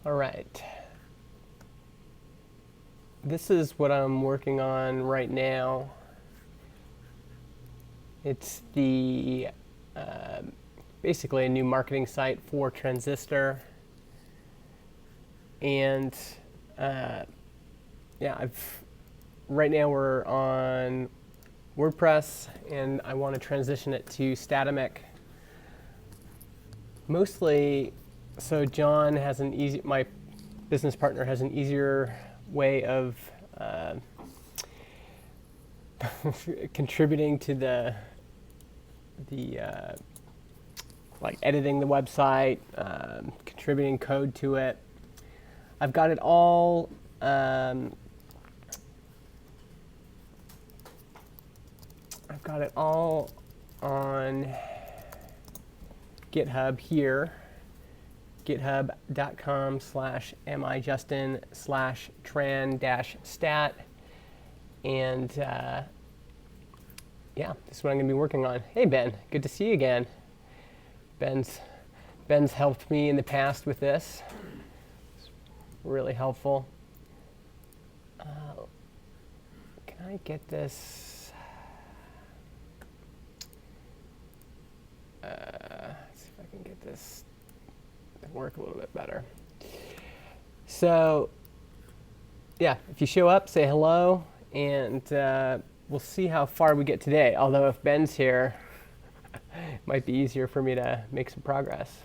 All right. This is what I'm working on right now. It's the basically a new marketing site for Transistor, and yeah, right now we're on WordPress, and I want to transition it to Statamic. Mostly, so John has my business partner has an easier way of contributing to the like editing the website, contributing code to it. I've got it all on GitHub here, github.com/mijustin/tran-stat, and yeah, this is what I'm going to be working on. Hey Ben, good to see you again. Ben's helped me in the past with this. It's really helpful. Can I get this? Let's see if I can get this to work a little bit better. So, yeah, if you show up, say hello, and we'll see how far we get today. Although if Ben's here, it might be easier for me to make some progress.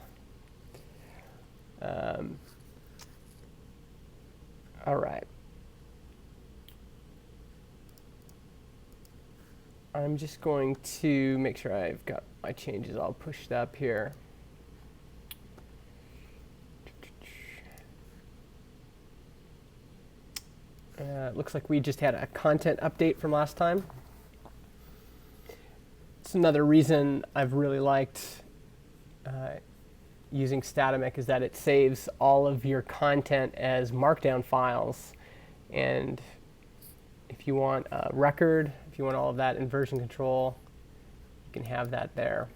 All right. I'm just going to make sure I've got my changes all pushed up here. It looks like we just had a content update from last time. It's another reason I've really liked using Statamic is that it saves all of your content as markdown files. And if you want a record, if you want all of that in version control, you can have that there.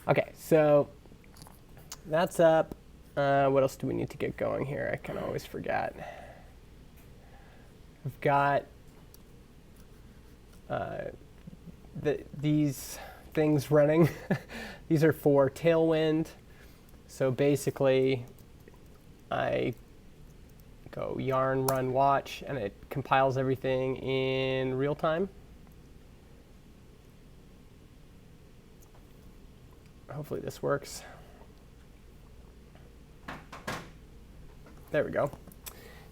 Okay, so that's up. What else do we need to get going here? I kind of always forget. We've got these things running. These are for Tailwind. So basically, I go yarn run watch, and it compiles everything in real time. Hopefully this works. There we go.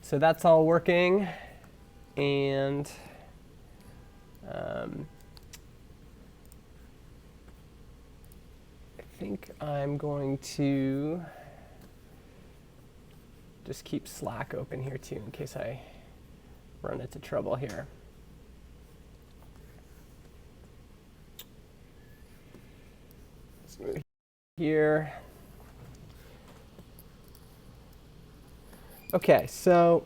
So that's all working, and I think I'm going to just keep Slack open here too in case I run into trouble here. Let's move here. Okay, so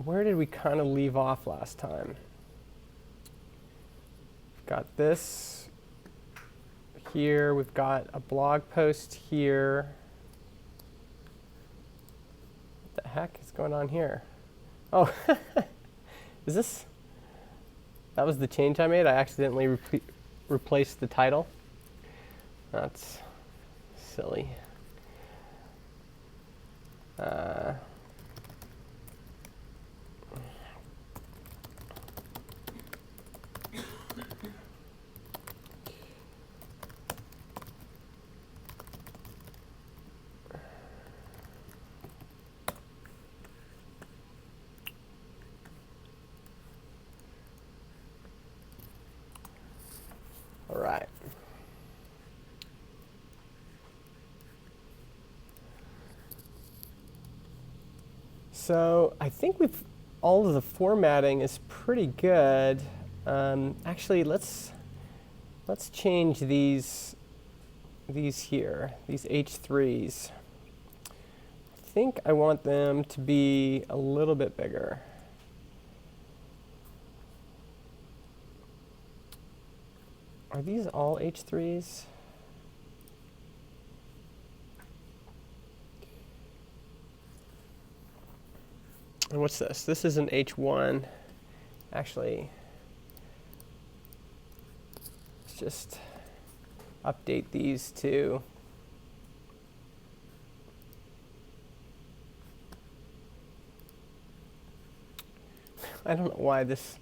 where did we kind of leave off last time? We've got this here. We've got a blog post here. What the heck is going on here? Oh, is this? That was the change I made. I accidentally replaced the title. That's silly. All right. So I think all of the formatting is pretty good. Actually, let's change these here, these H3s. I think I want them to be a little bit bigger. Are these all H3s? And what's this? This is an H1. Actually, let's just update these two. I don't know why this.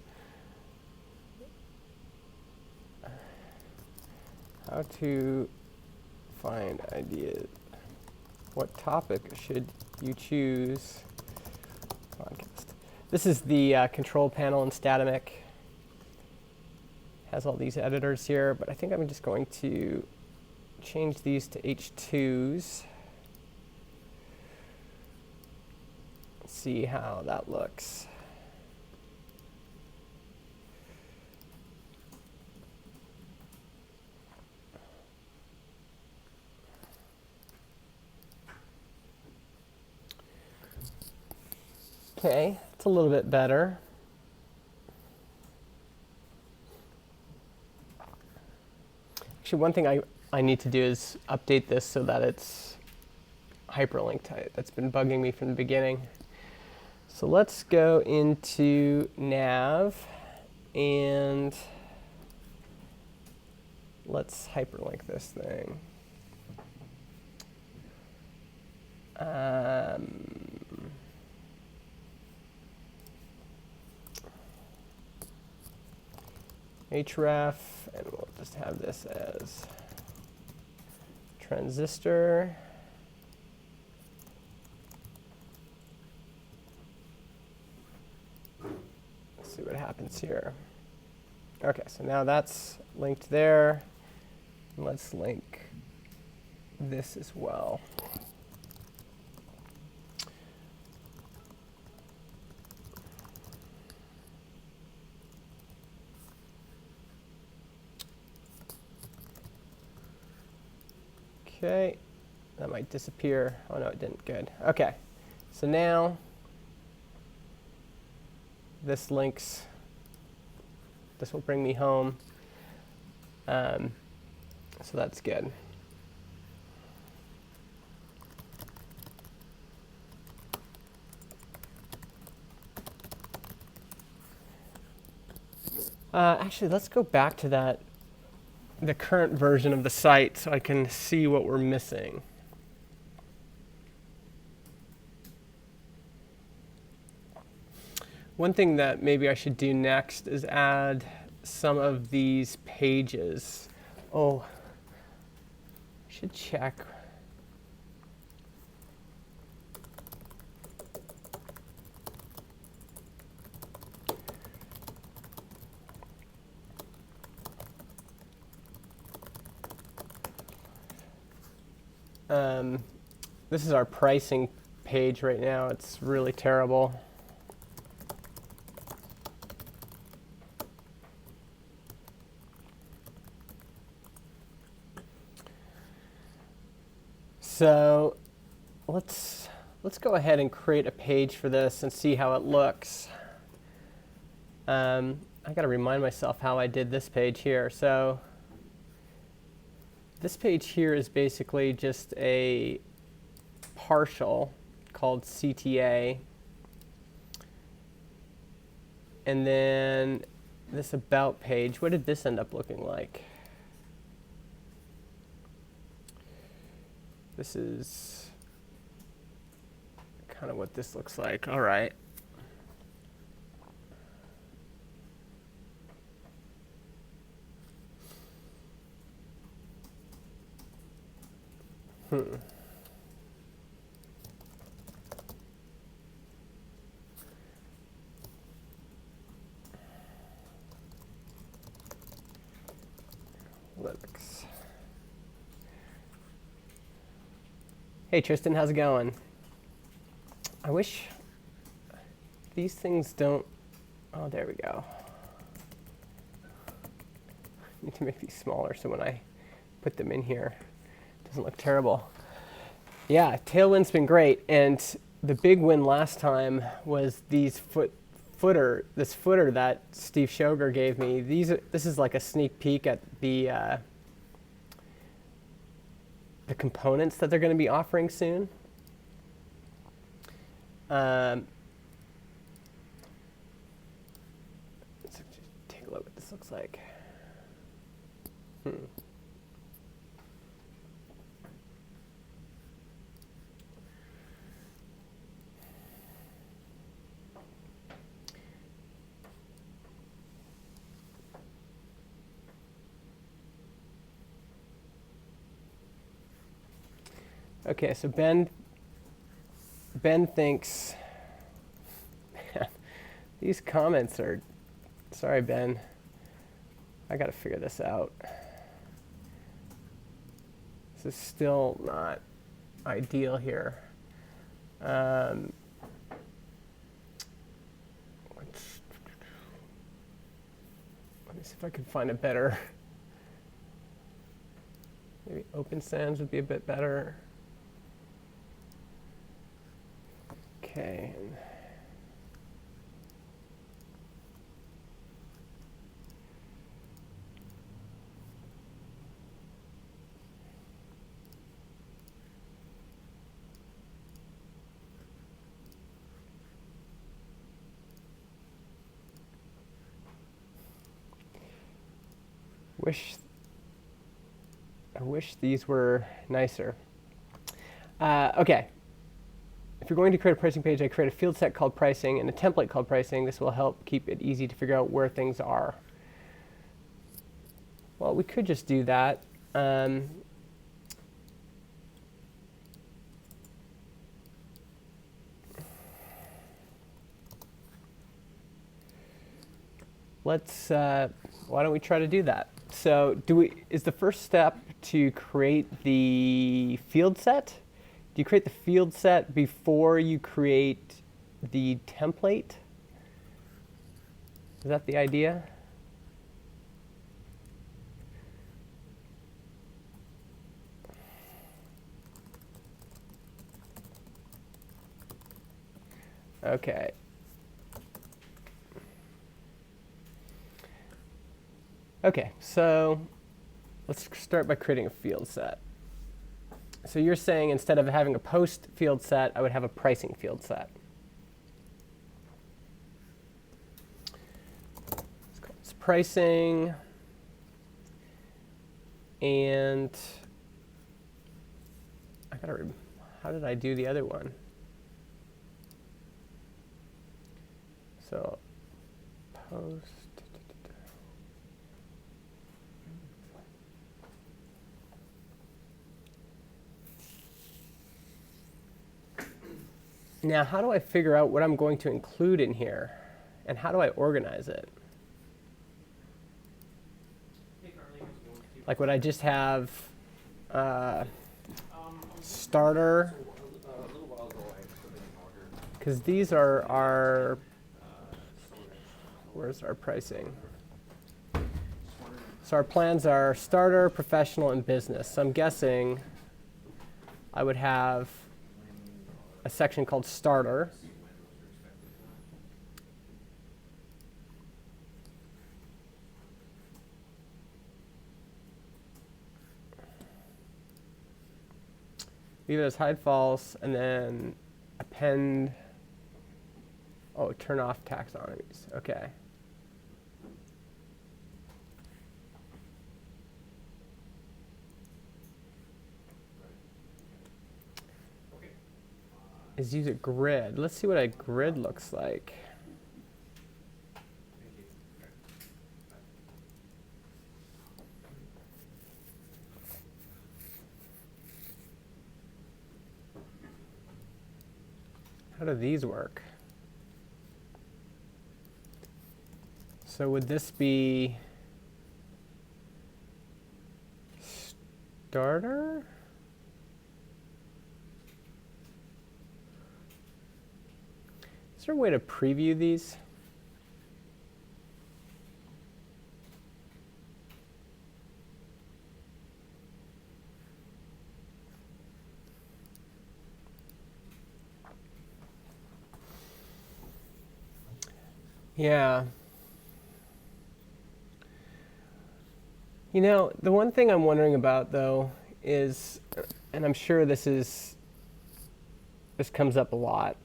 How to find ideas. What topic should you choose? Podcast. This is the control panel in Statamic. Has all these editors here, but I think I'm just going to change these to H2s. Let's see how that looks. Okay, it's a little bit better. Actually, one thing I need to do is update this so that it's hyperlinked. That's been bugging me from the beginning. So let's go into nav and let's hyperlink this thing. href, and we'll just have this as transistor. Let's see what happens here. Okay, so now that's linked there. Let's link this as well. Okay, that might disappear. Oh no, it didn't. Good. Okay, so now this links. This will bring me home. So that's good. Actually, let's go back to the current version of the site so I can see what we're missing. One thing that maybe I should do next is add some of these pages. Oh, I should check. This is our pricing page right now. It's really terrible. So let's go ahead and create a page for this and see how it looks. I got to remind myself how I did this page here. So this page here is basically just a partial called CTA. And then this about page, what did this end up looking like? This is kind of what this looks like. All right. Linux. Hey Tristan, how's it going? I wish these things don't. Oh, there we go. I need to make these smaller so when I put them in here, it doesn't look terrible. Yeah, Tailwind's been great, and the big win last time was these footer that Steve Schoger gave me. This is like a sneak peek at the components that they're going to be offering soon. this looks like. Okay, so Ben thinks, man, these comments are, sorry Ben, I gotta figure this out. This is still not ideal here. Let me see if I can find a better, maybe Open Sans would be a bit better. Okay. I wish these were nicer. Okay. If you're going to create a pricing page, I create a field set called pricing and a template called pricing. This will help keep it easy to figure out where things are. Well, we could just do that. Why don't we try to do that? So is the first step to create the field set? Do you create the field set before you create the template? Is that the idea? Okay. Okay, so let's start by creating a field set. So you're saying instead of having a post field set, I would have a pricing field set. It's pricing, and how did I do the other one? So post. Now, how do I figure out what I'm going to include in here? And how do I organize it? Like, would I just have starter? Because these are our, where's our pricing? So our plans are starter, professional, and business. So I'm guessing I would have a section called starter. Leave it as hide false, and then append, turn off taxonomies. Okay. Is use a grid. Let's see what a grid looks like. How do these work? So would this be starter? Is there a way to preview these? Yeah. You know, the one thing I'm wondering about, though, is, and I'm sure this comes up a lot,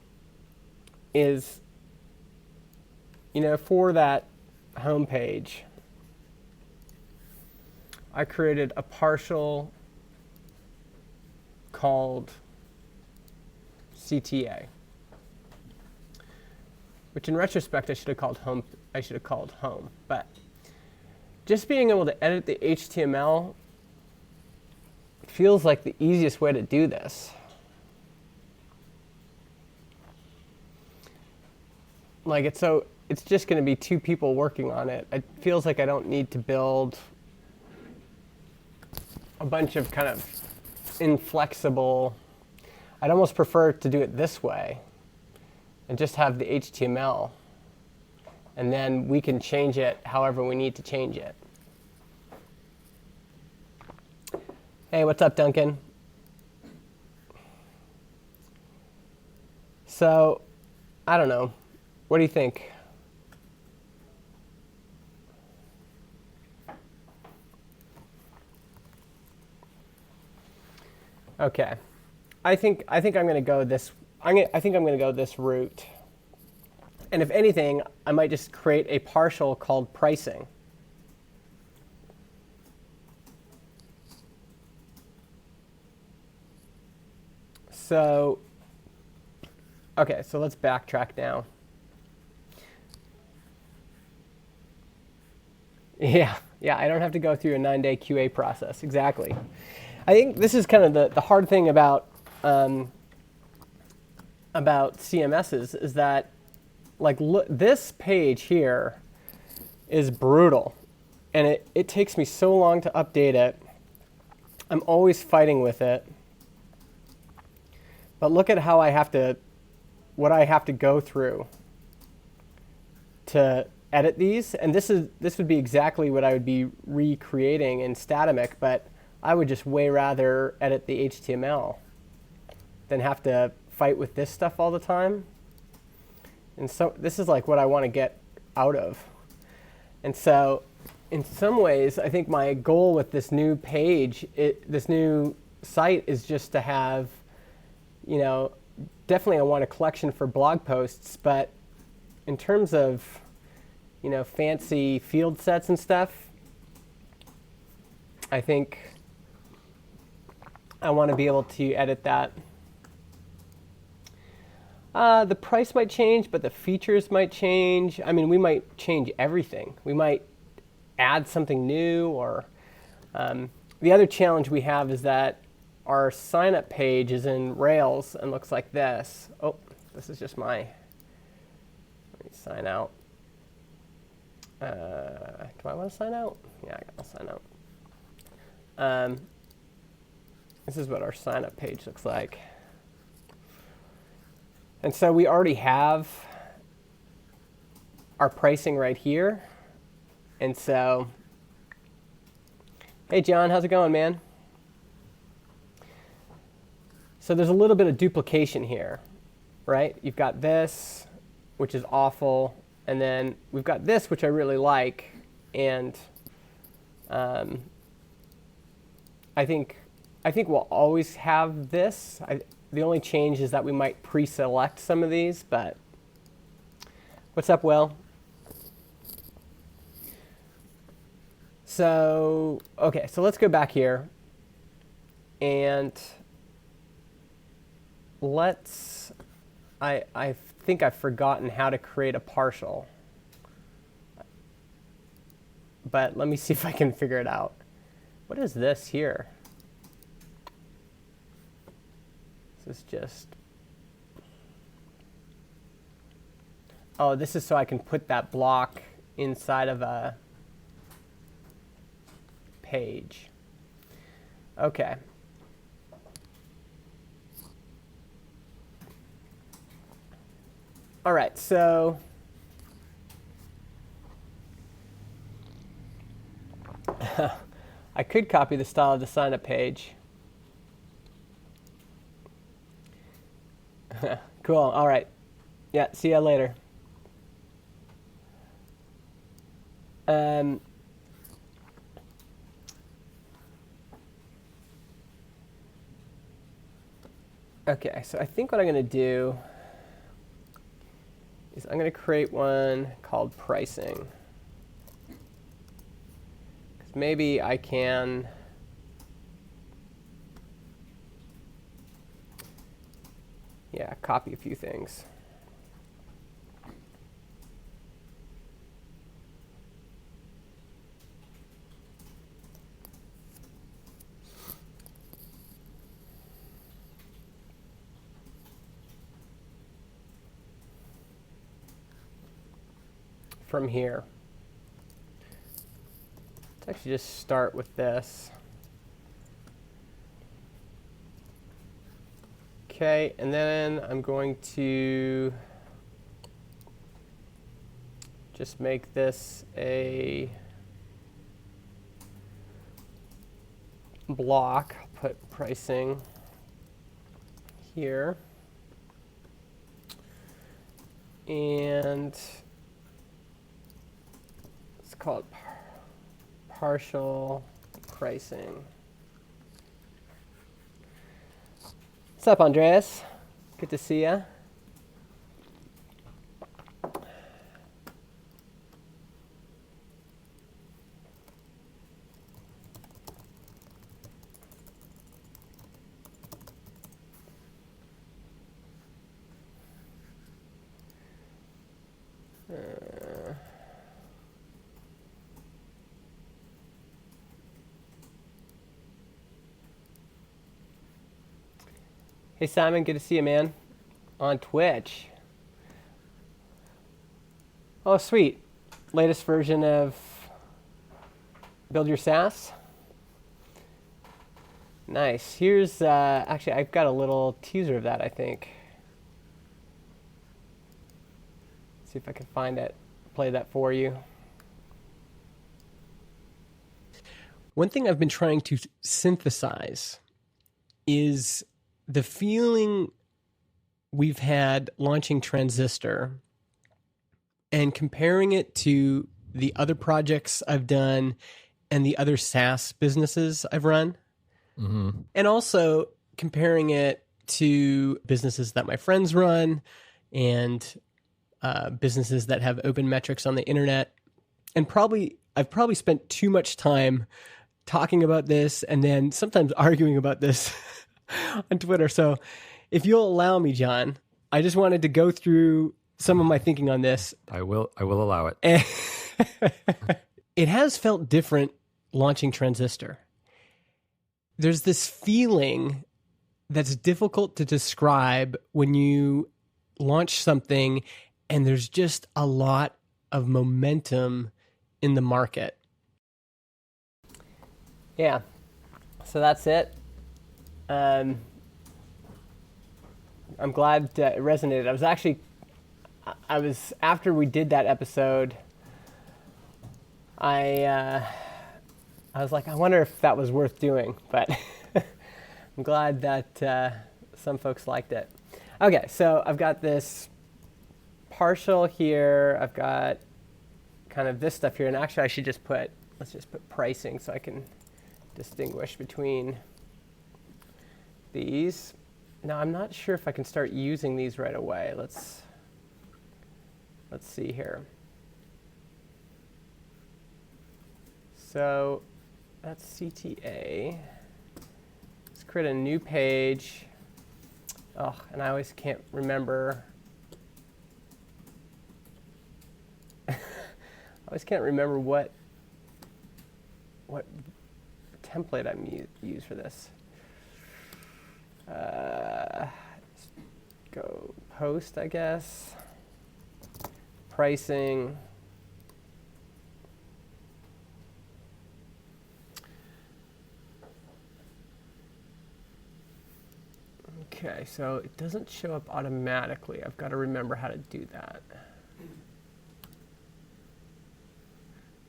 is, for that home page, I created a partial called CTA, which in retrospect I should have called home. But just being able to edit the HTML feels like the easiest way to do this. Like it's just going to be 2 people working on it. It feels like I don't need to build a bunch of kind of inflexible. I'd almost prefer to do it this way and just have the HTML, and then we can change it however we need to change it. Hey, what's up, Duncan? So, I don't know. What do you think? Okay, I think I'm going to go this. I think I'm going to go this route. And if anything, I might just create a partial called pricing. So, okay, so let's backtrack now. Yeah, I don't have to go through a 9-day QA process. Exactly. I think this is kind of the hard thing about CMSs is that, like, look, this page here is brutal, and it takes me so long to update it. I'm always fighting with it. But look at how what I have to go through to edit these, and this would be exactly what I would be recreating in Statamic, but I would just way rather edit the HTML than have to fight with this stuff all the time. And so this is like what I want to get out of. And so in some ways, I think my goal with this new page, this new site, is just to have, definitely I want a collection for blog posts, but in terms of, fancy field sets and stuff, I think I want to be able to edit that. The price might change, but the features might change. I mean, we might change everything. We might add something new, or the other challenge we have is that our sign-up page is in Rails and looks like this. Oh, this is just let me sign out. Do I want to sign out? Yeah, I'll sign out. This is what our sign-up page looks like. And so we already have our pricing right here. And so, hey, John, how's it going, man? So there's a little bit of duplication here, right? You've got this, which is awful. And then we've got this, which I really like. And I think we'll always have this. The only change is that we might pre-select some of these, but what's up, Will? So, okay, so let's go back here and I think I've forgotten how to create a partial, but let me see if I can figure it out. What is this here? This is just, oh, this is so I can put that block inside of a page. Okay. All right, so I could copy the style of the sign-up page. Cool. All right. Yeah. See ya later. Okay. So I think what I'm going to do is I'm going to create one called pricing, because maybe I can copy a few things. From here. Let's actually just start with this. Okay, and then I'm going to just make this a block. I'll put pricing here. And let's call it partial pricing. What's up, Andreas? Good to see ya. Hey Simon, good to see you, man. On Twitch. Oh, sweet. Latest version of Build Your SaaS. Nice. Here's, actually, I've got a little teaser of that, I think. See if I can find it, play that for you. One thing I've been trying to synthesize is the feeling we've had launching Transistor and comparing it to the other projects I've done and the other SaaS businesses I've run. Mm-hmm. And also comparing it to businesses that my friends run and businesses that have open metrics on the internet. And I've probably spent too much time talking about this and then sometimes arguing about this on Twitter. So if you'll allow me, John, I just wanted to go through some of my thinking on this. I will allow it. It has felt different launching Transistor. There's this feeling that's difficult to describe when you launch something and there's just a lot of momentum in the market. Yeah, so that's it. I'm glad it resonated. I was after we did that episode, I was like, I wonder if that was worth doing, but I'm glad that some folks liked it. Okay, so I've got this partial here. I've got kind of this stuff here, and actually let's just put pricing so I can distinguish between these. Now I'm not sure if I can start using these right away. Let's see here. So that's CTA. Let's create a new page. Oh, and I always can't remember. I always can't remember what template I'm use for this. Go post, I guess. Pricing. Okay, so it doesn't show up automatically. I've got to remember how to do that.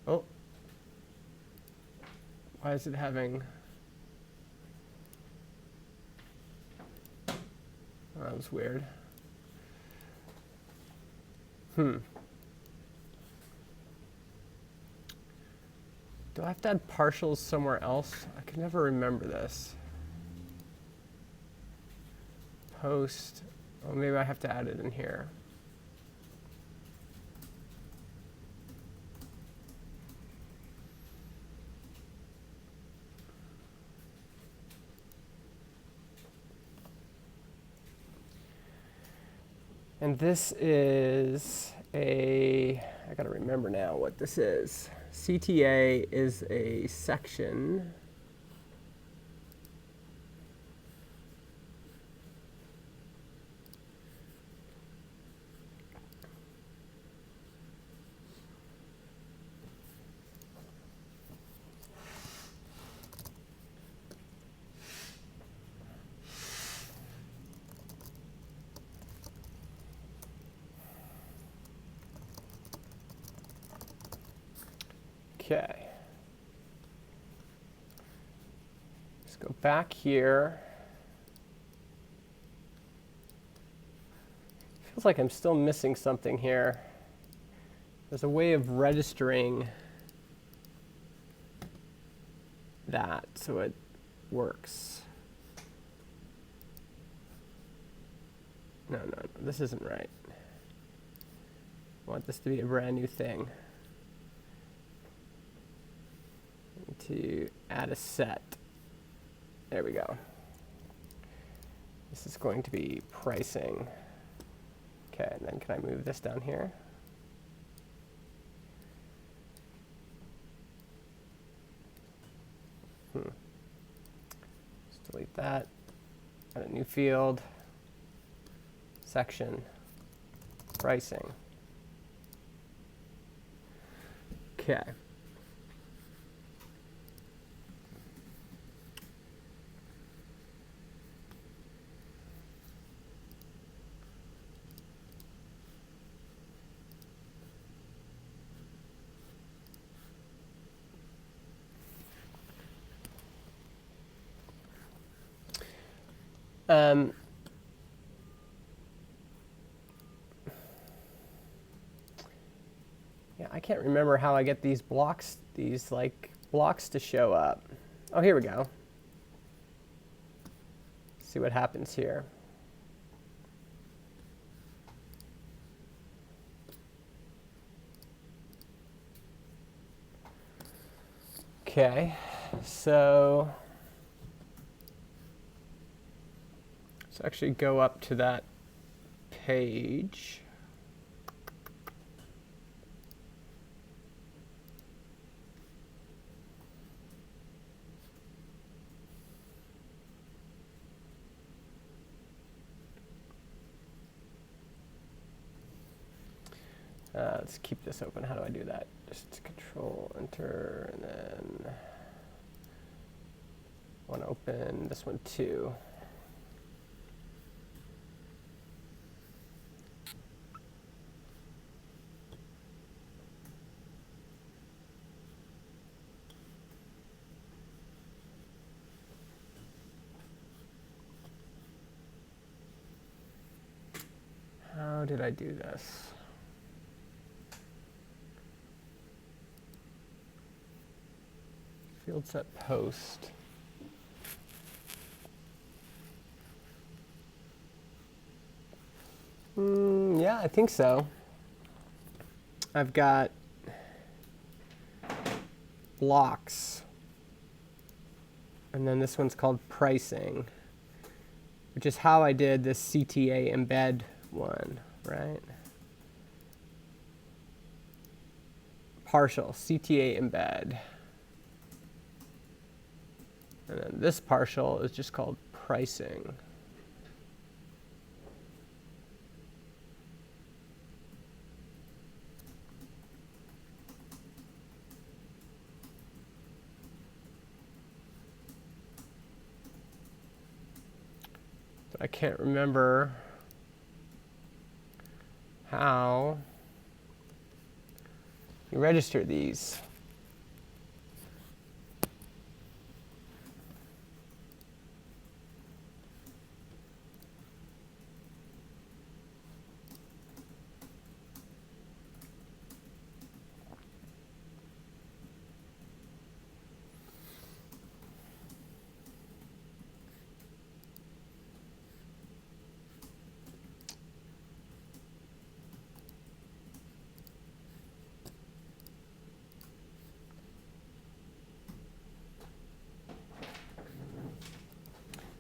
Oh. Why is it having... Oh, that was weird. Do I have to add partials somewhere else? I can never remember this. Post. Oh, maybe I have to add it in here. And this is I gotta remember now what this is. CTA is a section. Okay. Let's go back here. Feels like I'm still missing something here. There's a way of registering that so it works. No, this isn't right. I want this to be a brand new thing. To add a set. There we go. This is going to be pricing. Okay, and then can I move this down here? Let's delete that. Add a new field. Section. Pricing. Okay. Yeah, I can't remember how I get these blocks, blocks to show up. Oh, here we go. See what happens here. Okay, so let's actually go up to that page. Let's keep this open. How do I do that? Just Control Enter, and then one open, this one too. How did I do this? Fieldset post. Yeah, I think so. I've got blocks. And then this one's called pricing, which is how I did this CTA embed one, right? Partial, CTA embed. And then this partial is just called pricing. But I can't remember how you register these.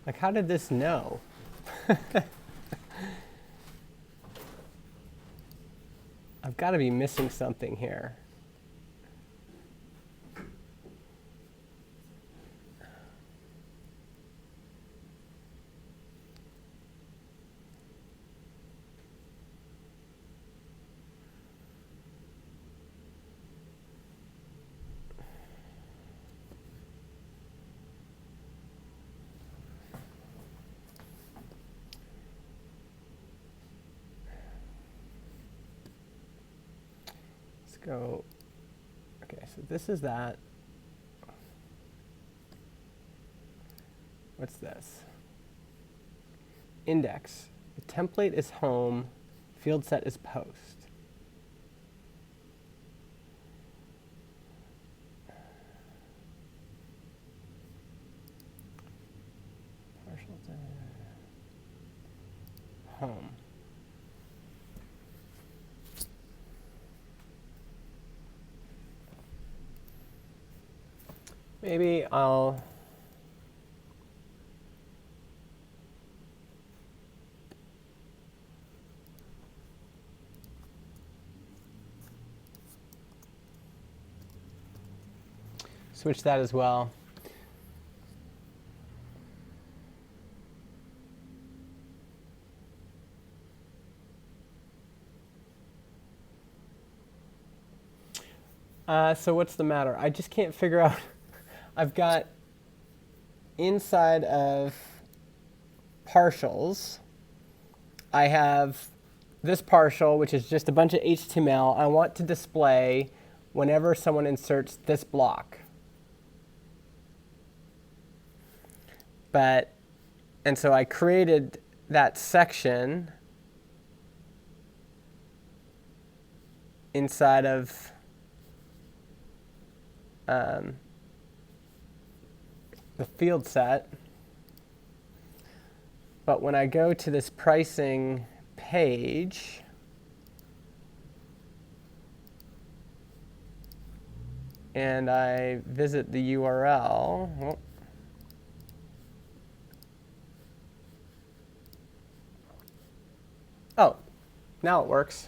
Like, how did this know? I've got to be missing something here. Go. Okay, so this is that. What's this? Index. The template is home. Fieldset is post. Partial home. Maybe I'll switch that as well. So what's the matter? I just can't figure out. I've got inside of partials, I have this partial, which is just a bunch of HTML. I want to display whenever someone inserts this block. And so I created that section inside of the field set. But when I go to this pricing page, and I visit the URL, oh, now it works.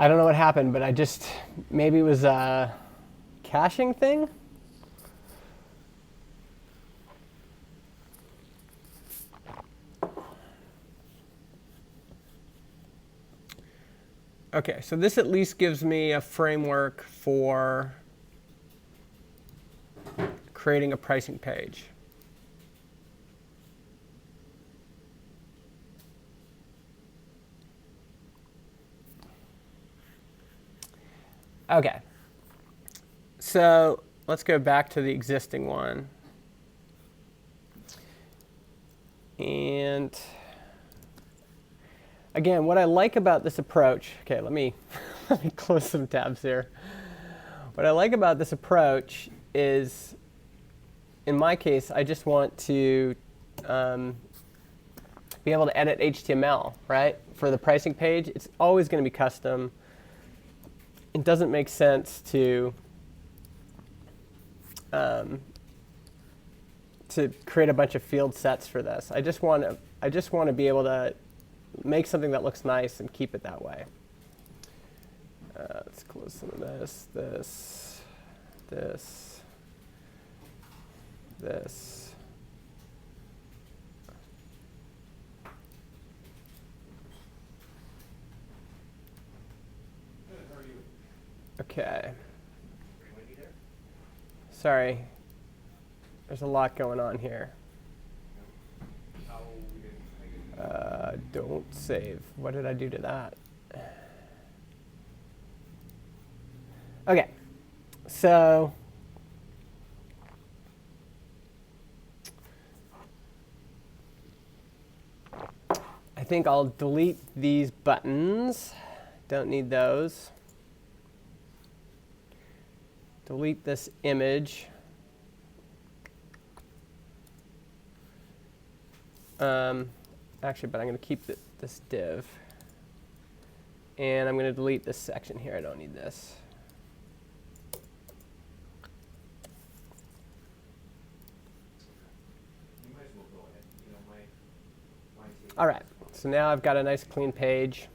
I don't know what happened, but maybe it was a caching thing. Okay, so this at least gives me a framework for creating a pricing page. Okay, so let's go back to the existing one. And again, what I like about this approach, okay, let me close some tabs here. What I like about this approach is, in my case, I just want to be able to edit HTML, right? For the pricing page, it's always going to be custom. It doesn't make sense to create a bunch of field sets for this. I just want to be able to make something that looks nice and keep it that way. Let's close some of this, this. Okay. Sorry. There's a lot going on here. Don't save. What did I do to that? Okay. So I think I'll delete these buttons. Don't need those. Delete this image. Actually, but I'm going to keep this div. And I'm going to delete this section here. I don't need this. You might as well go ahead. You know, my Mine too. All right. So now I've got a nice clean page.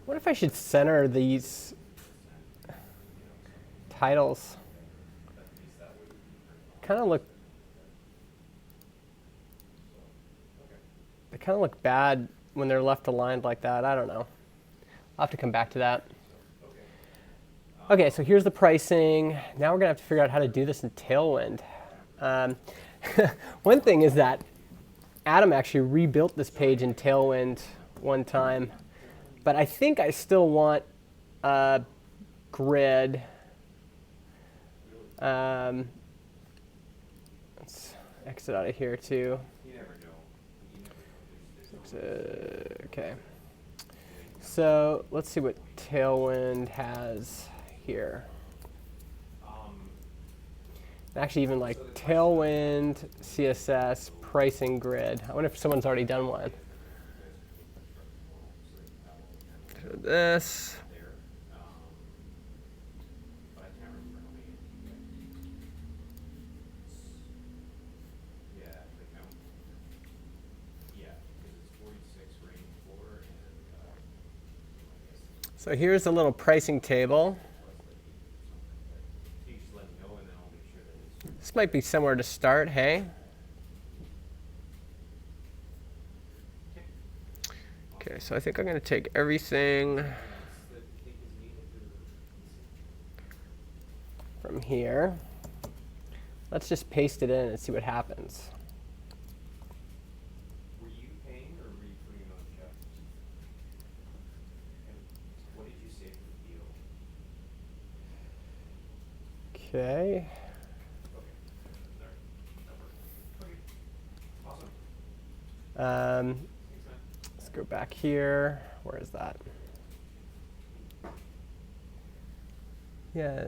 What if I should center these titles? Kind of look. They kind of look bad when they're left aligned like that. I don't know. I'll have to come back to that. Okay, so here's the pricing. Now we're gonna have to figure out how to do this in Tailwind. One thing is that Adam actually rebuilt this page in Tailwind one time, but I think I still want a grid. Let's exit out of here too. Okay. So let's see what Tailwind has here. Actually, even like Tailwind, CSS, pricing grid. I wonder if someone's already done one. So this. So here's a little pricing table. This might be somewhere to start, hey? Okay, so I think I'm going to take everything from here. Let's just paste it in and see what happens. Were you paying or were you putting on chapters? And what did you say for the deal? Okay. Let's go back here. Where is that? Yeah,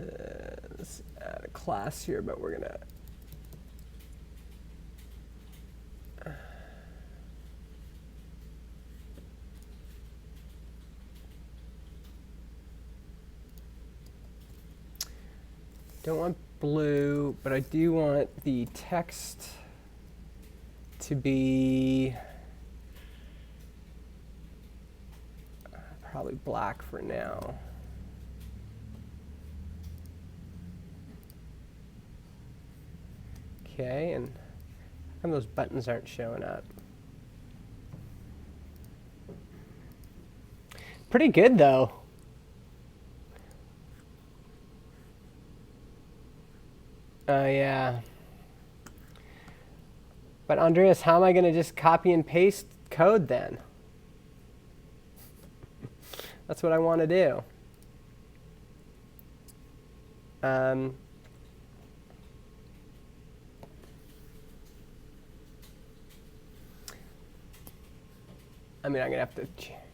let's add a class here, but we're gonna. Don't want blue, but I do want the text to be probably black for now. Okay, and how come those buttons aren't showing up? Pretty good though. Yeah. But Andreas, how am I going to just copy and paste code then? That's what I want to do. I mean, I'm going to have to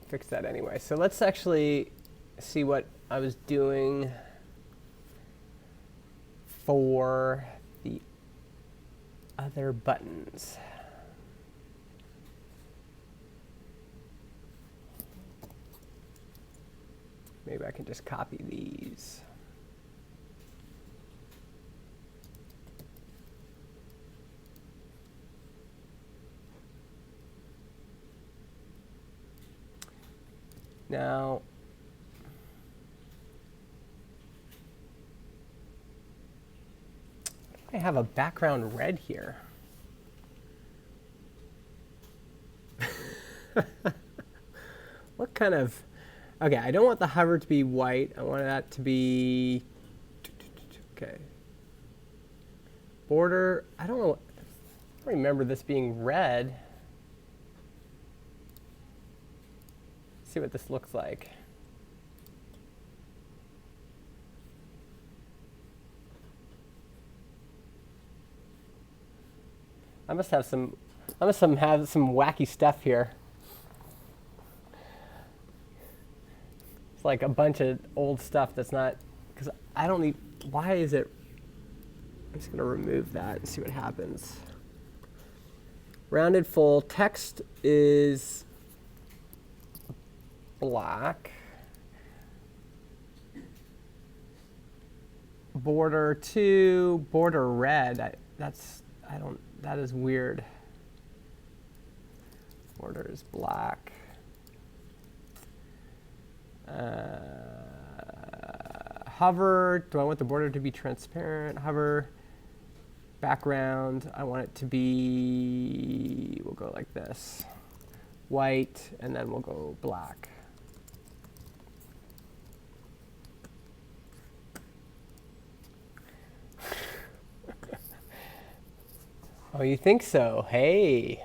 fix that anyway. So let's actually see what I was doing for the other buttons. Maybe I can just copy these. Now, I have a background red here. What kind of, okay, I don't want the hover to be white. I want that to be, okay. Border, I don't know, I don't remember this being red. Let's see what this looks like. I must have some wacky stuff here. It's like a bunch of old stuff that's not, because I don't need, why is it, I'm just going to remove that and see what happens. Rounded full text is black. Border 2, border red. That is weird. Border is black. Hover. Do I want the border to be transparent? Hover. Background. I want it to be, we'll go like this. White, and then we'll go black. Oh, you think so? Hey.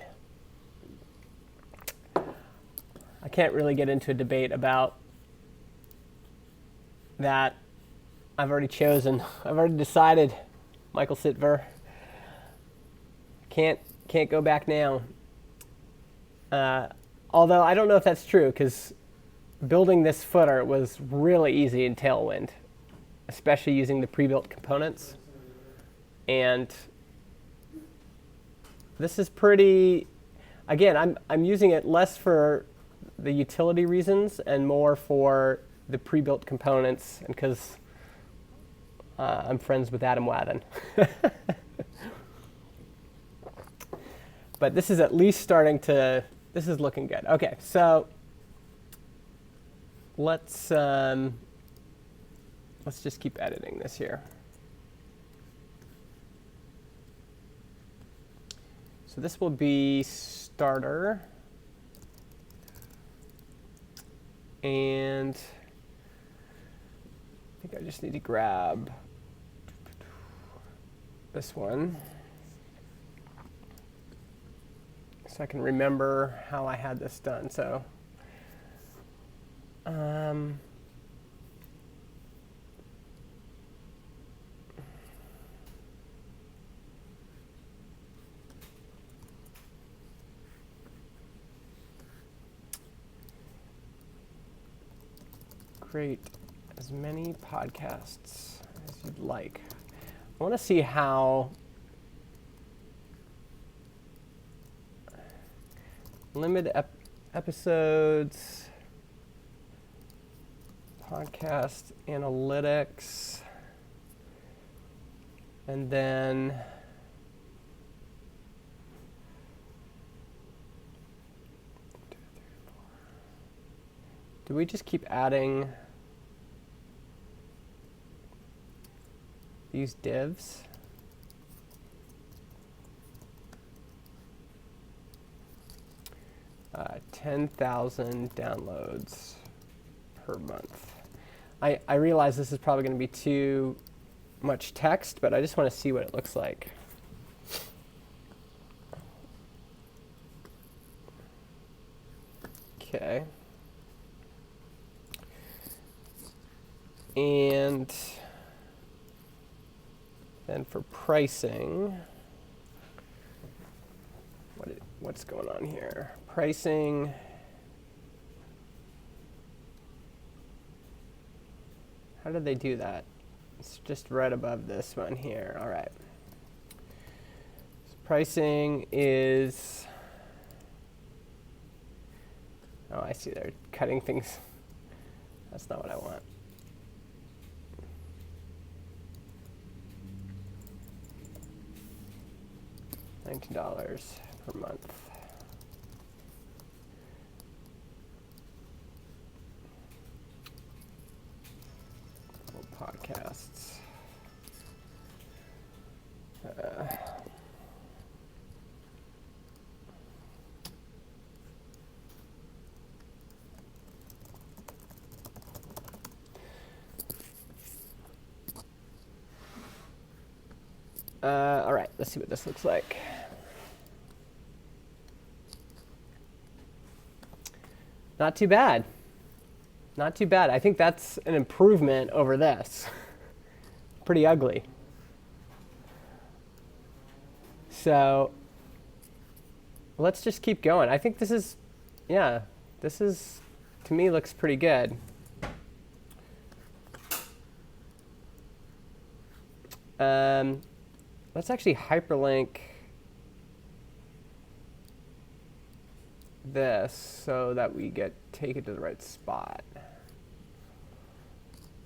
I can't really get into a debate about that. I've already chosen. I've already decided. Michael Sitver. Can't go back now. Although I don't know if that's true, because building this footer was really easy in Tailwind, especially using the pre-built components. And this is pretty, again, I'm using it less for the utility reasons and more for the pre-built components, and because I'm friends with Adam Wathan. But this is at least starting to, this is looking good. Okay, so let's just keep editing this here. So this will be starter. And I think I just need to grab this one so I can remember how I had this done. So create as many podcasts as you'd like. I want to see how limit episodes, podcast analytics, and then do we just keep adding these divs? Uh, 10,000 downloads per month. I realize this is probably going to be too much text, but I just want to see what it looks like. Okay. And then for pricing, what's going on here? Pricing. How did they do that? It's just right above this one here. All right. So pricing is, oh, I see they're cutting things. That's not what I want. $19 per month. Podcasts. All right, let's see what this looks like. Not too bad. Not too bad. I think that's an improvement over this. Pretty ugly. So let's just keep going. I think this is, yeah, this is, to me, looks pretty good. Let's actually hyperlink this so that we take it to the right spot.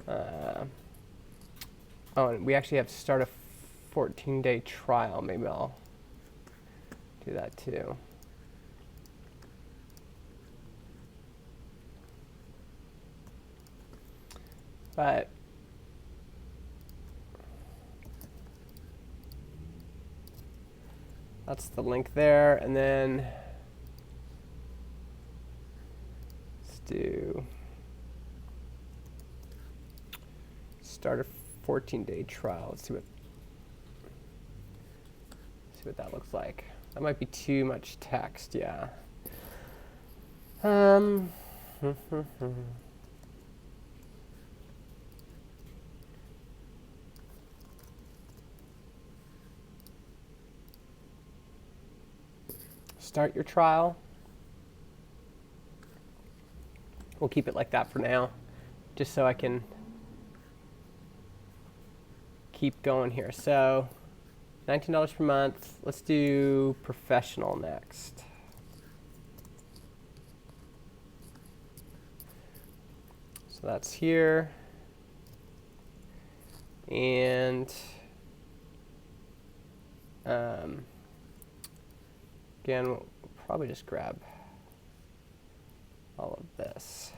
Oh, and we actually have to start a 14-day trial. Maybe I'll do that too. But that's the link there, and then let's do start a 14-day trial. Let's see what that looks like. That might be too much text, yeah. Start your trial. We'll keep it like that for now, just so I can keep going here. So $19 per month. Let's do professional next. So that's here. And again, we'll probably just grab all of this.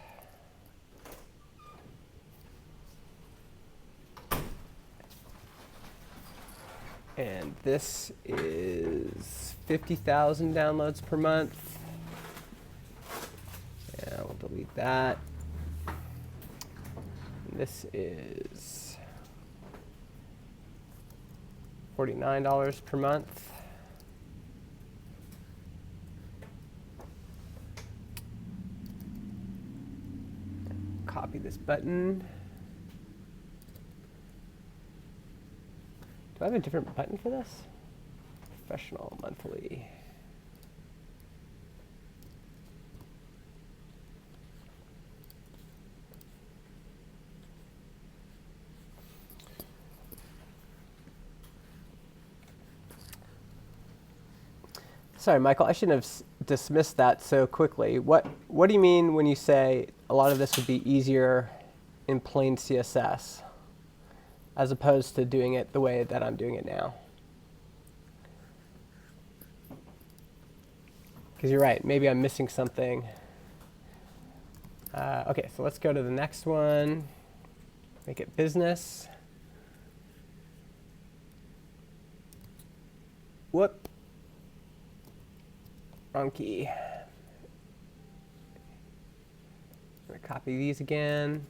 And this is 50,000 downloads per month. Yeah, we'll delete that. And this is $49 per month. Copy this button. Do I have a different button for this? Professional monthly. Sorry, Michael, I shouldn't have dismissed that so quickly. What do you mean when you say a lot of this would be easier in plain CSS as opposed to doing it the way that I'm doing it now? Because you're right, maybe I'm missing something. Okay, so let's go to the next one. Make it business. Whoop. Wrong key. I'm going to copy these again.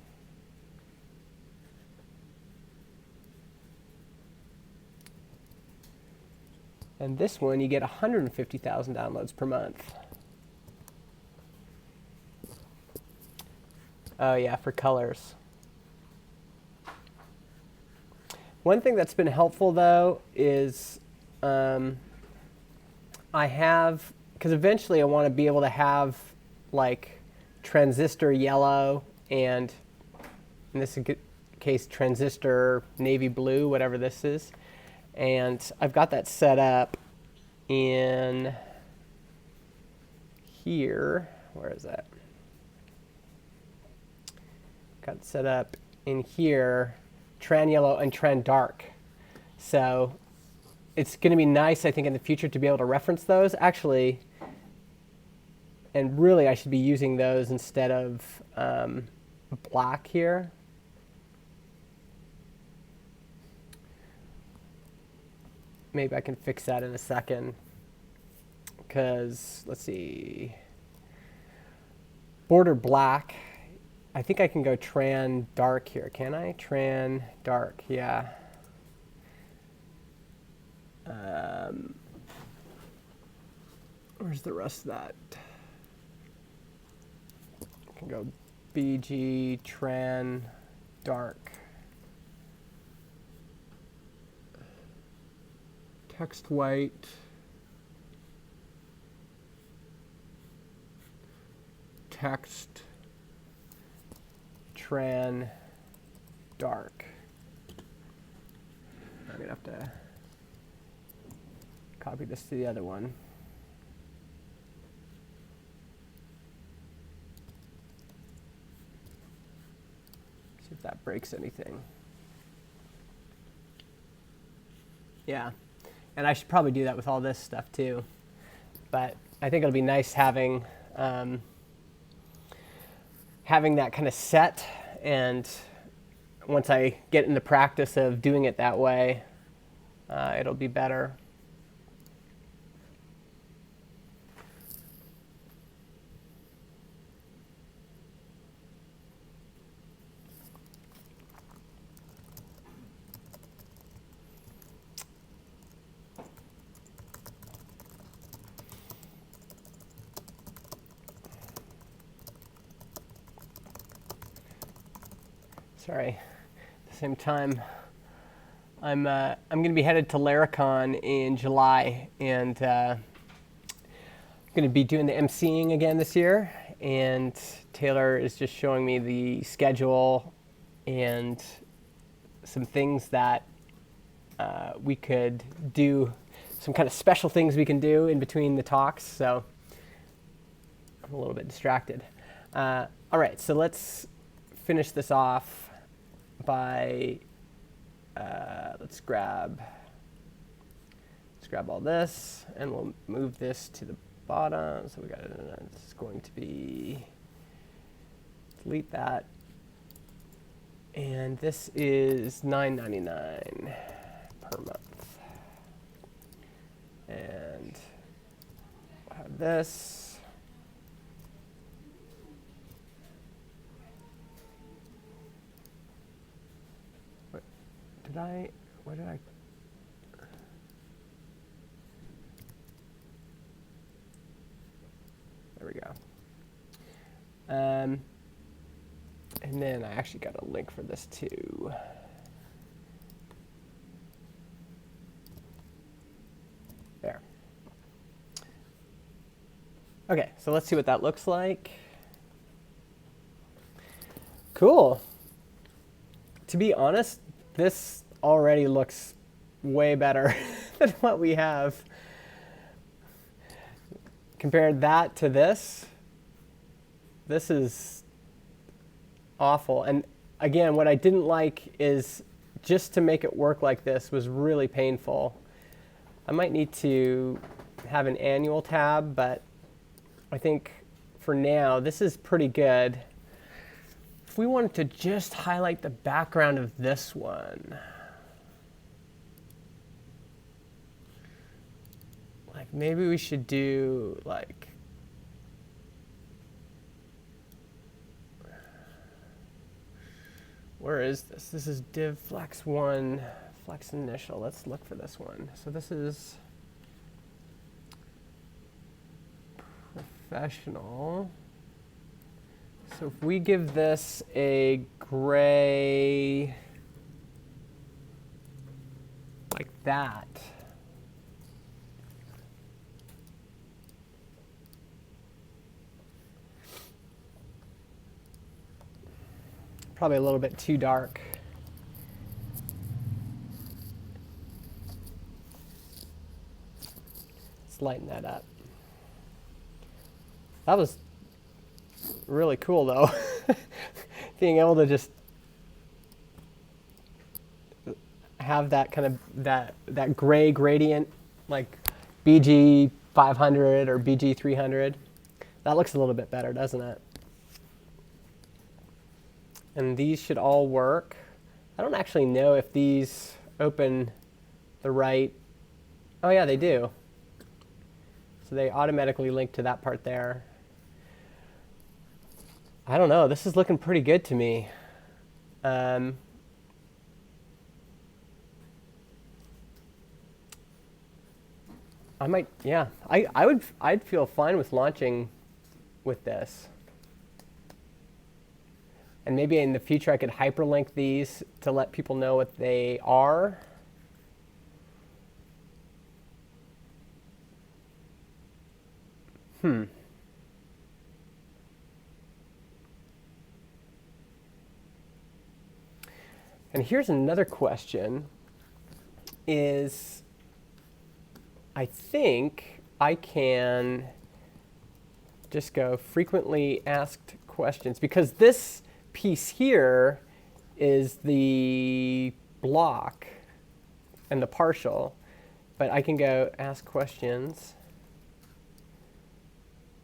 And this one, you get 150,000 downloads per month. Oh yeah, for colors. One thing that's been helpful though is I have, because eventually I want to be able to have like transistor yellow and in this case transistor navy blue, whatever this is. And I've got that set up in here. Where is that? Got it set up in here, tran yellow and tran dark. So it's going to be nice, I think, in the future to be able to reference those. Actually, and really I should be using those instead of black here. Maybe I can fix that in a second. Because, let's see, border black. I think I can go tran dark here, can I? Tran dark, yeah. Where's the rest of that? I can go BG tran dark. Text white. Text tran dark. I'm going to have to copy this to the other one. See if that breaks anything. Yeah, and I should probably do that with all this stuff too. but I think it'll be nice having having that kind of set, and once I get in the practice of doing it that way, it'll be better. Sorry. At the same time, I'm going to be headed to Laracon in July, and I'm going to be doing the emceeing again this year. And Taylor is just showing me the schedule and some things that we could do, some kind of special things we can do in between the talks. So I'm a little bit distracted. All right, so let's finish this off by let's grab all this, and we'll move this to the bottom. So we got this is going to be, delete that, and this is $9.99 per month, and we'll have this. Where did I? There we go. And then I actually got a link for this too. There. Okay, so let's see what that looks like. Cool. To be honest, this already looks way better than what we have. Compare that to this. This is awful. And again, what I didn't like is just to make it work like this was really painful. I might need to have an annual tab, but I think for now, this is pretty good. If we wanted to just highlight the background of this one, like maybe we should do like, where is this? This is div flex 1, flex initial. Let's look for this one. So this is professional. So if we give this a gray like that, probably a little bit too dark. Let's lighten that up. That was really cool though. Being able to just have that kind of that gray gradient, like BG 500 or BG 300. That looks a little bit better, doesn't it? And these should all work. I don't actually know if these open the right. Oh yeah, they do. So they automatically link to that part there. I don't know. This is looking pretty good to me. I might, yeah. I'd feel fine with launching with this. And maybe in the future I could hyperlink these to let people know what they are. And here's another question, is I think I can just go frequently asked questions, because this piece here is the block and the partial, but I can go ask questions.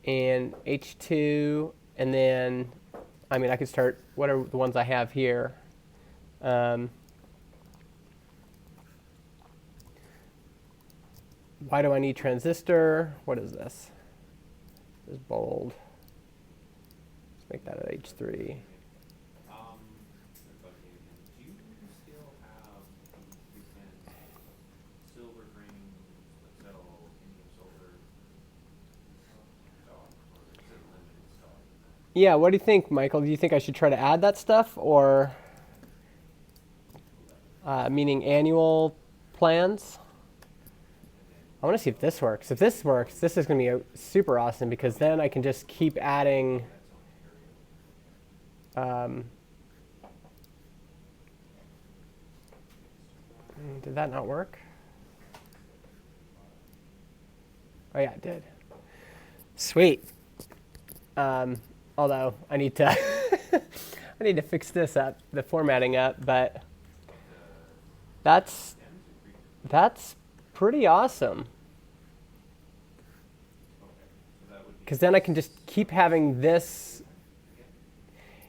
and H2, and then, I mean, I could start, what are the ones I have here? Why do I need transistor? What is this? This is bold. Let's make that an H3. Good buddy again. Do you still have the 310 silver green Excel Indium silver stock, or is it limited stock? Yeah, what do you think, Michael? Do you think I should try to add that stuff, or meaning annual plans? I want to see if this works. If this works, this is going to be super awesome, because then I can just keep adding. Did that not work? Oh yeah, it did. Sweet. Although I need to I need to fix this up, the formatting up, but that's pretty awesome. Because then I can just keep having this.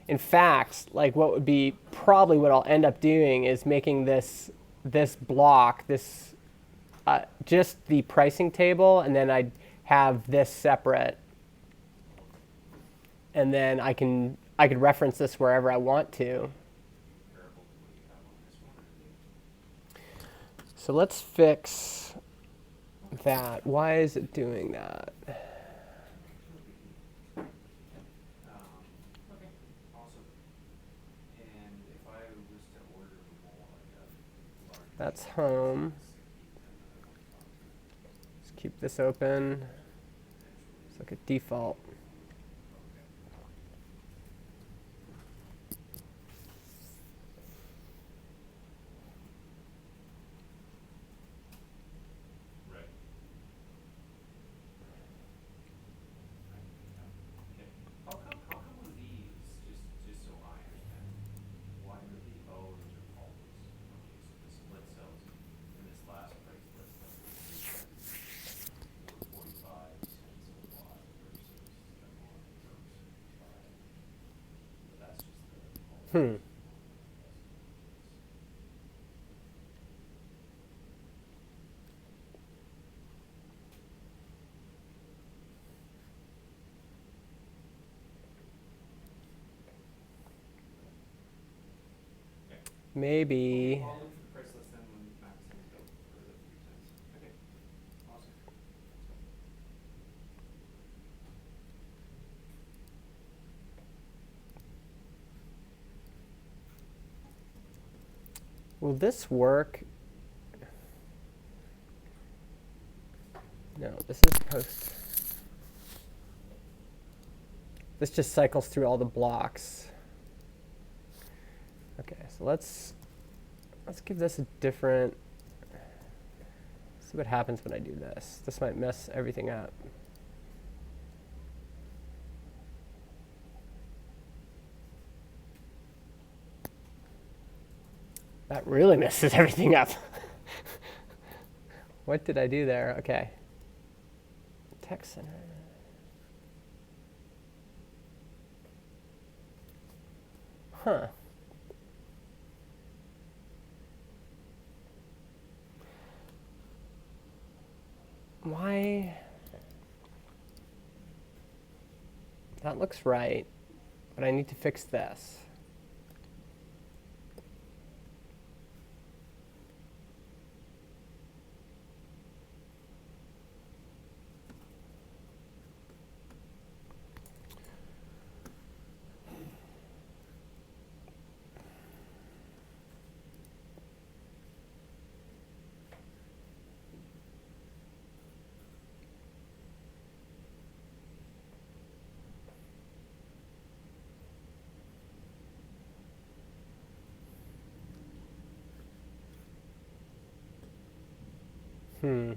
In fact, like what would be probably what I'll end up doing is making this block, just the pricing table, and then I'd have this separate. And then I could reference this wherever I want to. So let's fix that. Why is it doing that? Okay, awesome. And if I was to order more, like a large. That's home. Let's keep this open. It's like a default. How come on these, just so I understand, why are the O's are always, okay, so the split cells in this last price list that we 45 cents a watt versus the one versus 5. But that's just the Maybe. I'll look for the price list then when Max sends it out for the 310s. Okay, awesome. Will this work? No, this is post. This just cycles through all the blocks. Okay, so let's give this a different. See what happens when I do this. This might mess everything up. That really messes everything up. What did I do there? Okay. Text center. Huh. Why? That looks right, but I need to fix this. Hmm.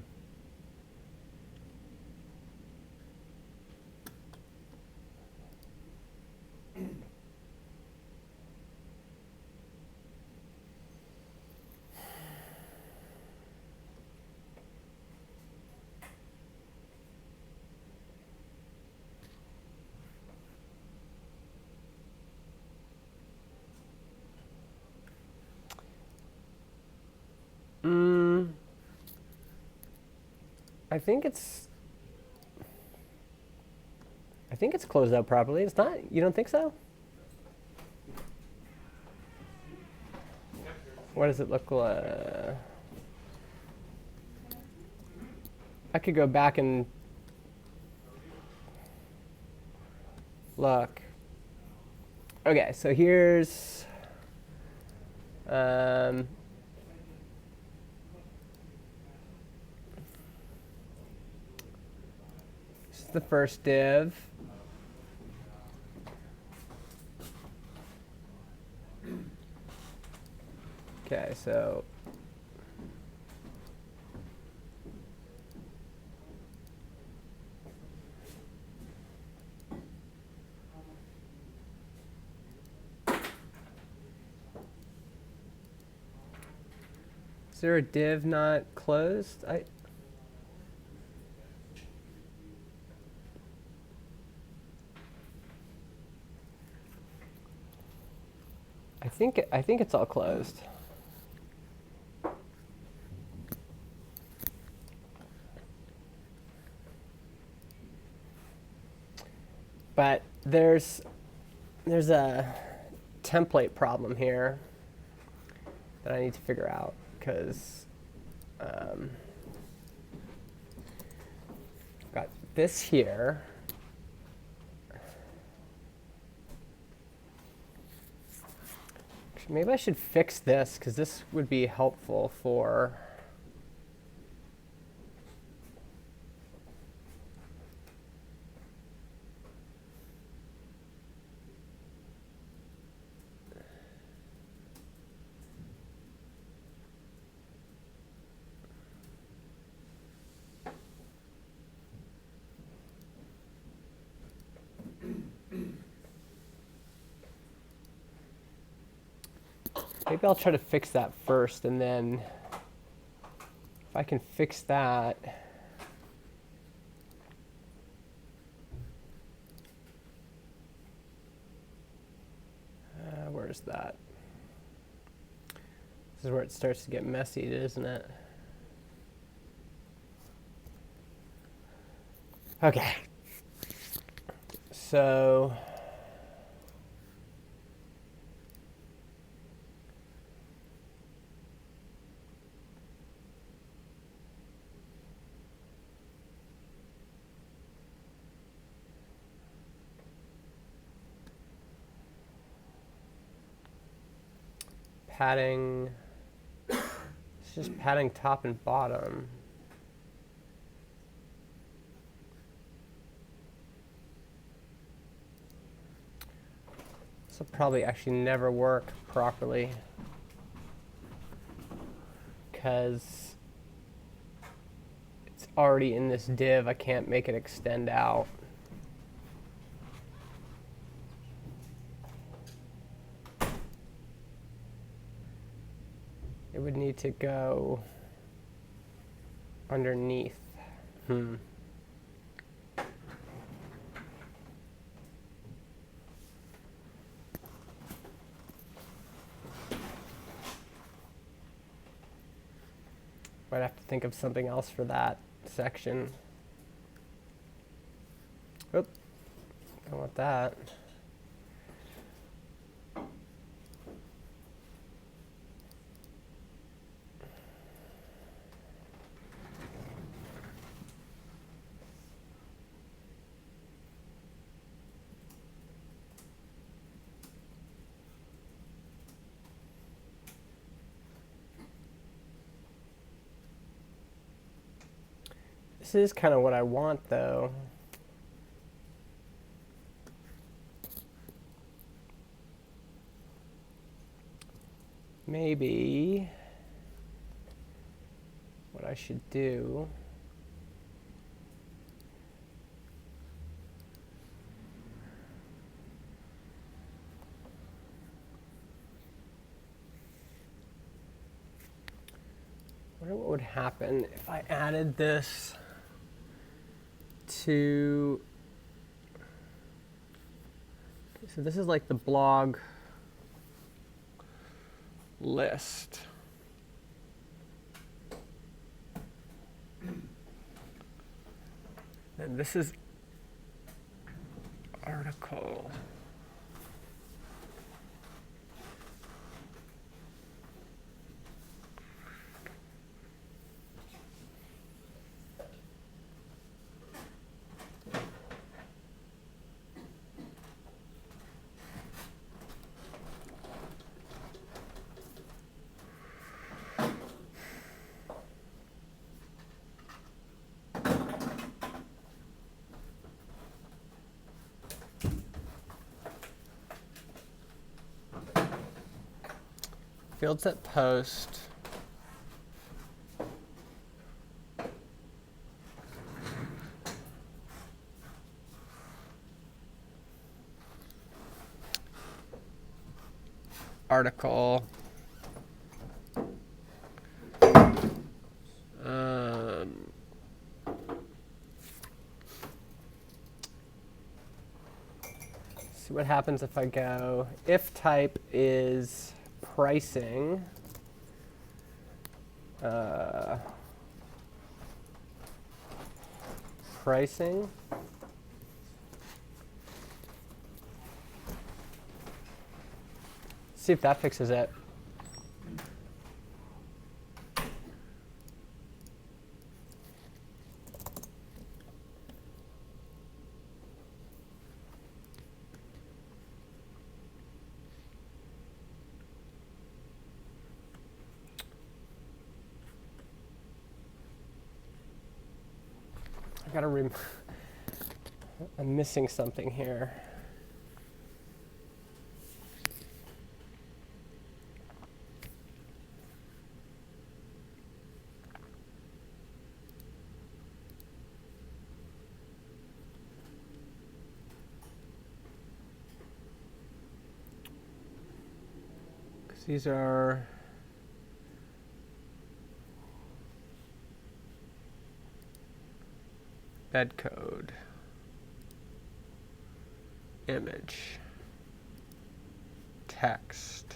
I think it's closed out properly. It's not. You don't think so? What does it look like? I could go back and look. Okay, so here's this is the first div. Okay, so is there a div not closed? I think it's all closed. But there's a template problem here that I need to figure out because I've got this here. Actually, maybe I should fix this because this would be helpful for maybe I'll try to fix that first, and then if I can fix that, where's that? This is where it starts to get messy, isn't it? Okay. So padding, it's just padding top and bottom. This will probably actually never work properly because it's already in this div. I can't make it extend out. It would need to go underneath. Might have to think of something else for that section. Oop, don't want that. This is kind of what I want, though. Maybe what I should do I wonder what would happen if I added this to, so this is like the blog list. And this is article. Fieldset post. Article. See what happens if I go, if type is pricing, pricing, see if that fixes it. I gotta I'm missing something here. Because these are bed code, image, text.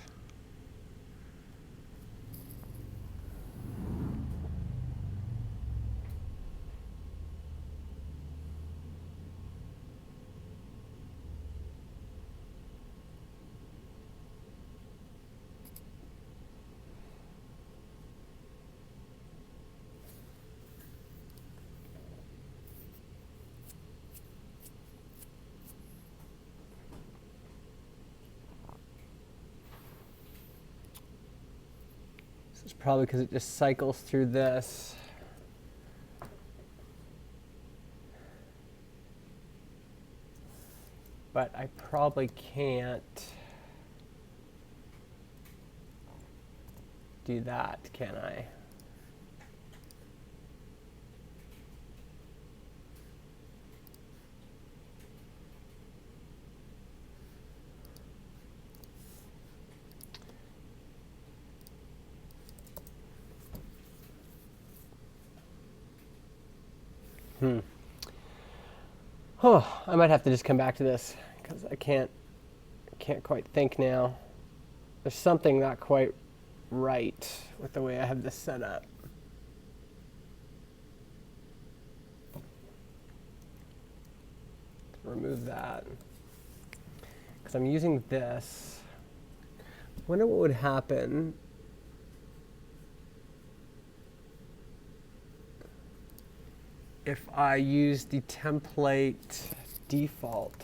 It's probably because it just cycles through this. But I probably can't do that, can I? Oh, I might have to just come back to this because I can't quite think now. There's something not quite right with the way I have this set up. Remove that because I'm using this. I wonder what would happen if I use the template default.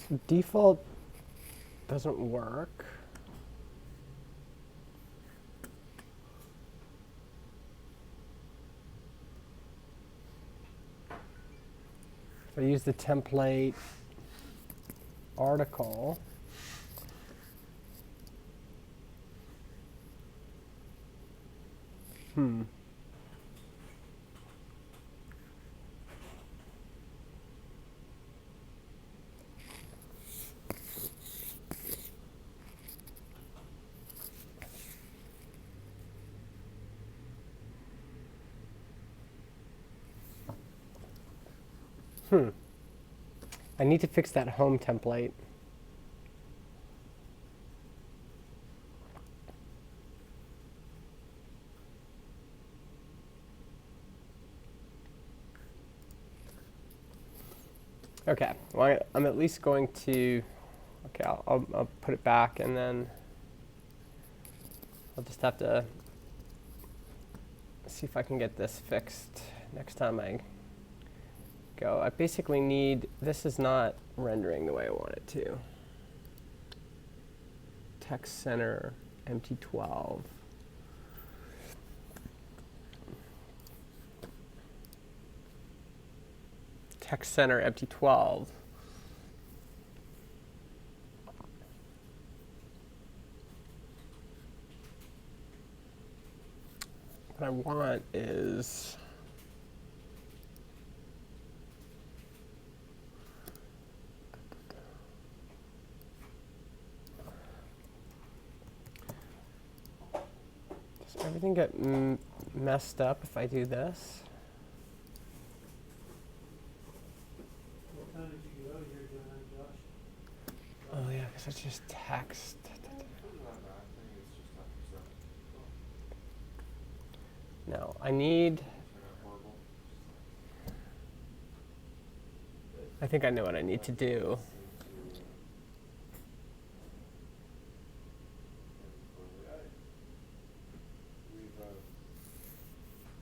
So default doesn't work. If I use the template article, I need to fix that home template. Okay, well, I'm at least going to, okay, I'll put it back, and then I'll just have to see if I can get this fixed next time I go. I basically need, this is not rendering the way I want it to. Text center, MT12. Text center, MT12. What I want is does everything get messed up if I do this? What time did you get out of here, Josh? Oh yeah, because it's just text. No, I need, I think I know what I need to do.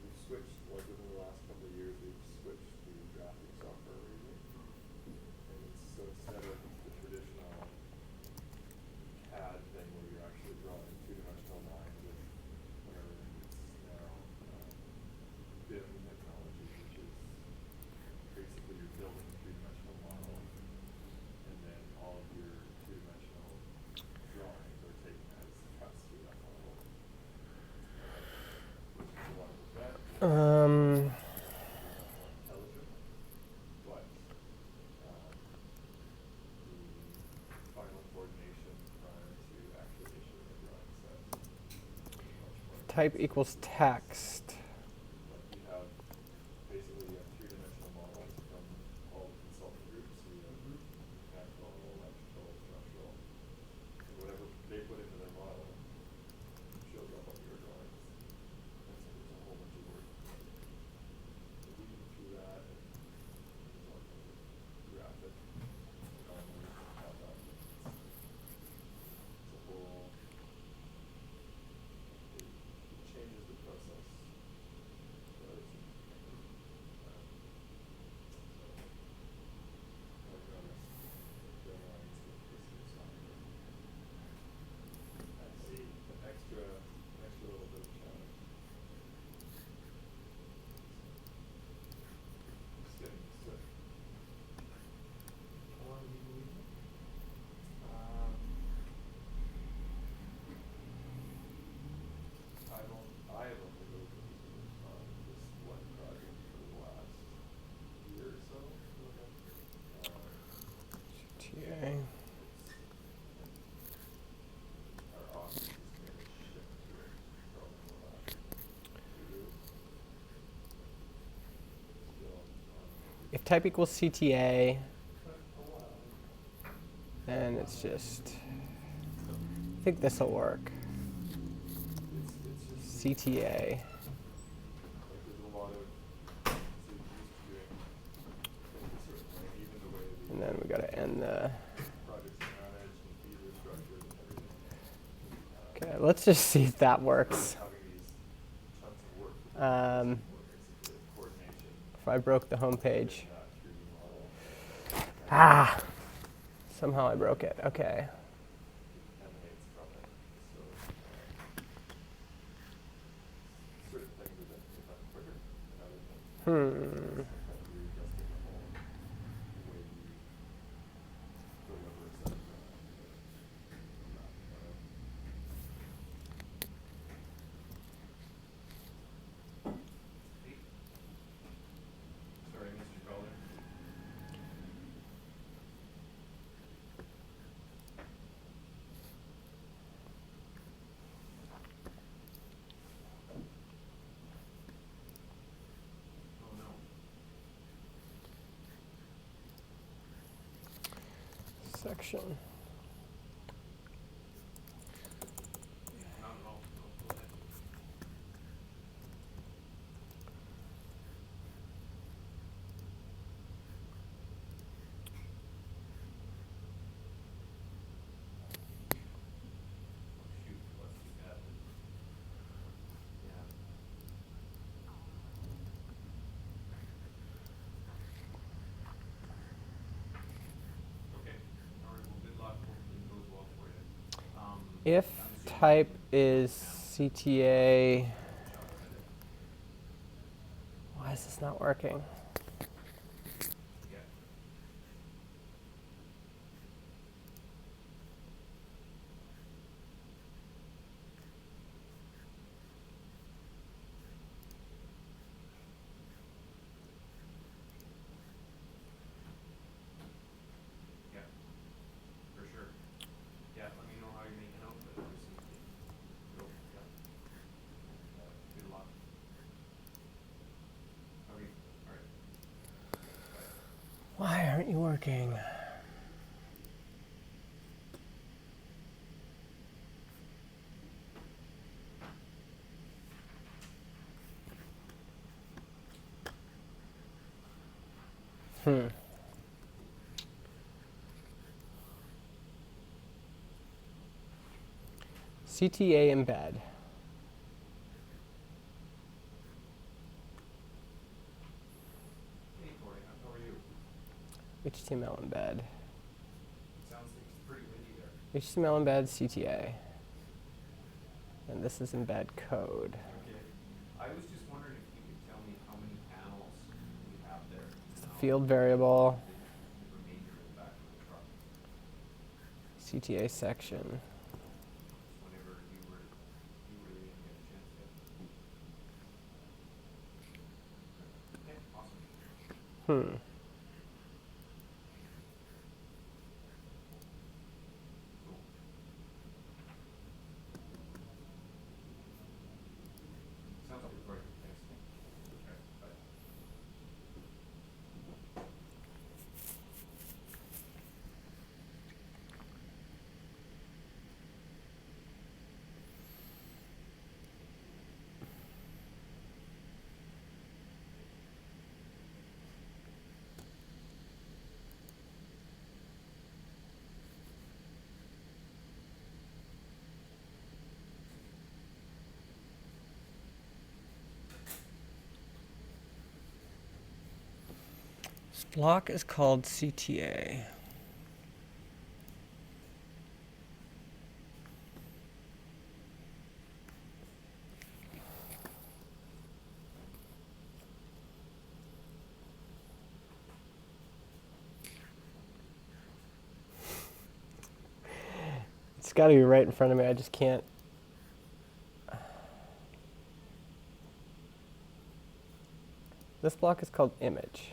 We've switched, like within the last couple of years, we've switched to drafting software really. And it's, so instead of the traditional CAD thing where you're actually drawing two-dimensional lines with whatever, it's now BIM technology, which is basically you're building a three-dimensional model, and then all of your two-dimensional drawings are taken as cuts through that model. Which is a lot of that. Um, More intelligent, but the final coordination prior to actually issuing a drawing set is much more type intensive. equals text. Like you have basically you have three-dimensional models from all the consultant groups. So you have mechanical, electrical, structural, and whatever they put into their model shows up on your drawings. And so there's a whole bunch of work reading through that, and there's all kinds of graphic anomalies that pop up. It's a whole, it changes the process fairly significantly. So I've noticed going on this new software. I see the extra little bit of challenge. Just getting used to it. How long have you been using it? I have only really been using it on this one project for the last year or so. GTA. Our office has made a shift to it probably in the last year. Still on If type equals CTA, For a while. then it's just, I think this will work. it's just CTA. like there's a lot of so you're used to doing things a certain way, even the way the And then we got to end the, projects are managed and fees are structured and everything. okay, let's just see if that works. Having these chunks of work Um, more basically of coordination, if I broke the home page. getting that 3D model Ah, somehow I broke it. Okay. emanates from it. So certain things are done quicker than other things. Hmm. Sometimes you're adjusting the whole way you deliver a set of drawings or not. Sorry, Mr. Calder. Oh no. Section. Not at all. No, go ahead. If type is CTA, why is this not working? Yeah. Yeah. For sure. Yeah, let me know how you're making out, but there seems to be go. Yeah. Good luck. Okay. All right. Bye. Why aren't you working? CTA embed. Hey, Corey. How are you? HTML embed. Sounds like it's pretty windy there. HTML embed CTA. And this is embed code. Okay. I was just wondering if you could tell me how many panels we have there. It's and a I'll field put variable, the remainder in the back of the truck. CTA section. Just whenever you were there and get a chance to. Okay, awesome. Hmm. Cool. Sounds good, Corey. Thanks. All right, bye. This block is called CTA. It's got to be right in front of me. I just can't. This block is called image.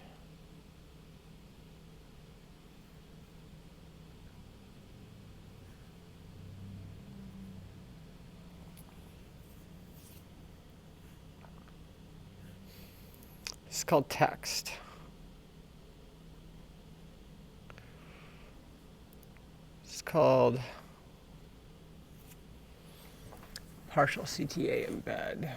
This is called text. This is called partial CTA embed.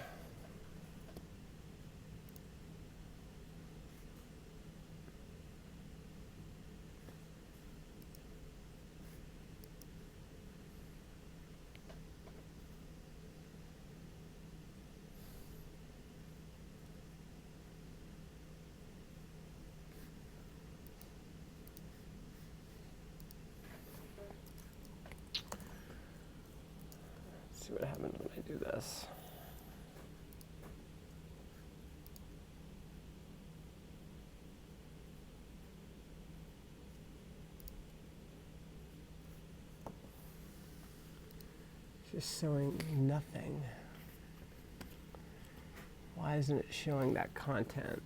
Let's see what happens when I do this. It's just showing nothing. Why isn't it showing that content?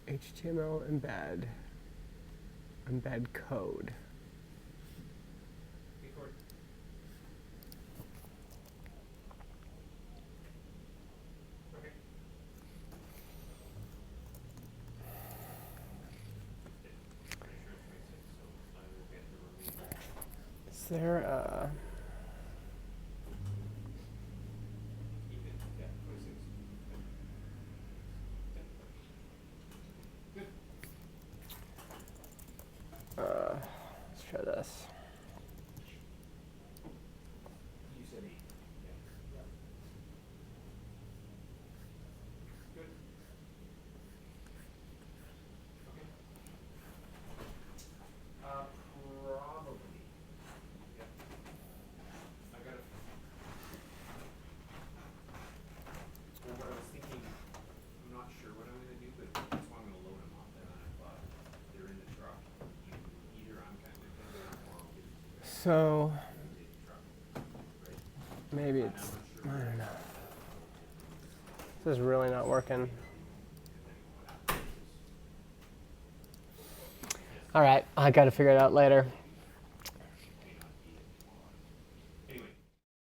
HTML embed. Embed code. Hey, Corey. there a... Ethan, yeah, 26. Good. let's try this. You said 8. Yeah. Yeah. Good. Okay. Probably. Yeah. I got it. Well, what I was thinking, I'm not sure what I'm gonna do, but that's why I'm gonna load them off there, and I thought they're in the truck. Either I'm kind of gonna do it, or I'll give it to you guys. So You take the truck, right? maybe And it's... I'm not sure I where don't it's know. at. This is really not working. Depending on what happens. All right, I got to figure it out later.